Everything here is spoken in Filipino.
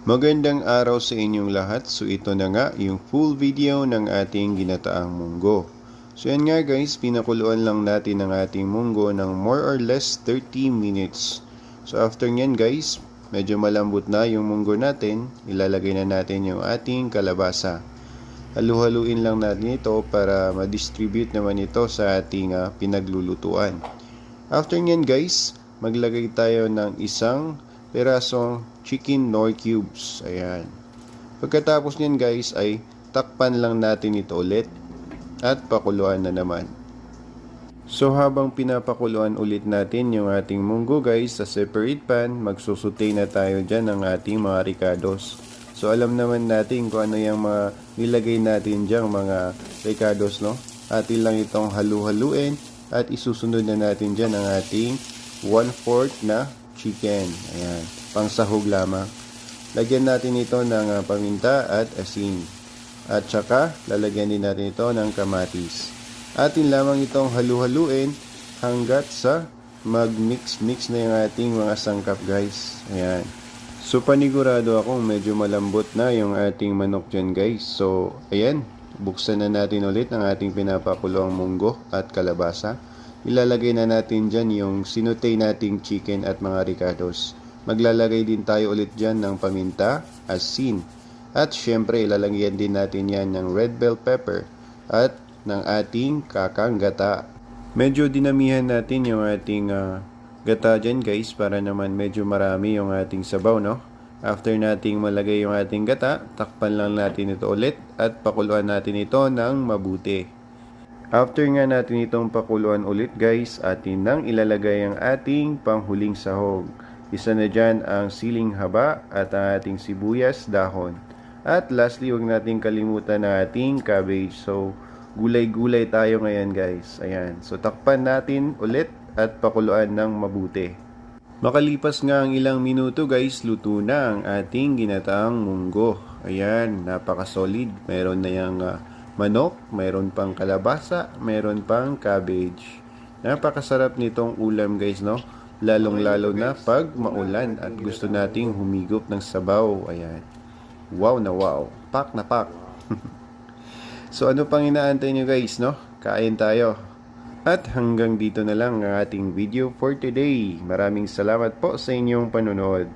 Magandang araw sa inyong lahat. So ito na nga yung full video ng ating ginataang munggo. So yan nga guys, pinakuluan lang natin ang ating munggo ng more or less 30 minutes. So after nyan guys, medyo malambot na yung munggo natin. Ilalagay na natin yung ating kalabasa. Halu-haluin lang natin ito para ma-distribute naman ito sa ating pinaglulutuan. After nyan guys, maglagay tayo ng isang perasong chicken Knorr cubes. Ayan. Pagkatapos niyan guys ay takpan lang natin ito ulit at pakuluan na naman. So habang pinapakuluan ulit natin yung ating munggo guys sa separate pan, magsusute na tayo dyan ng ating mga ricados. So alam naman natin kung ano yung mga nilagay natin dyan mga ricados, no? Atin lang itong halu-haluin at isusunod na natin dyan ang ating 1/4 na chicken. Ayan, pang sahog lamang. Lagyan natin ito ng paminta at asin. At saka, lalagyan din natin ito ng kamatis. Atin lamang itong halu-haluin hanggat sa mag-mix-mix na yung ating mga sangkap guys. Ayan. So, panigurado akong medyo malambot na yung ating manok dyan guys. So, ayan. Buksan na natin ulit ang ating pinapakulong munggo at kalabasa. Ilalagay na natin dyan yung sinutay nating chicken at mga ricados. Maglalagay din tayo ulit dyan ng paminta, asin. At syempre ilalagyan din natin yan ng red bell pepper at ng ating kakang gata. Medyo dinamihan natin yung ating gata dyan guys para naman medyo marami yung ating sabaw, no? After nating malagay yung ating gata, takpan lang natin ito ulit at pakuluan natin ito ng mabuti. After nga natin itong pakuluan ulit guys, atin nang ilalagay ang ating panghuling sahog. Isa na dyan ang siling haba at ang ating sibuyas dahon. At lastly, huwag natin kalimutan ang ating cabbage. So, gulay-gulay tayo ngayon guys. Ayan. So, takpan natin ulit at pakuluan ng mabuti. Makalipas nga ang ilang minuto guys, luto na ang ating ginataang munggo. Ayan, napaka-solid. Meron na yung manok, mayroon pang kalabasa, mayroon pang cabbage. Napakasarap nitong ulam guys, no? Lalong-lalo na pag maulan at gusto nating humigop ng sabaw. Ayan. Wow na wow. Pak na pak. So ano pang inaantay nyo guys, no? Kain tayo. At hanggang dito na lang ang ating video for today. Maraming salamat po sa inyong panonood.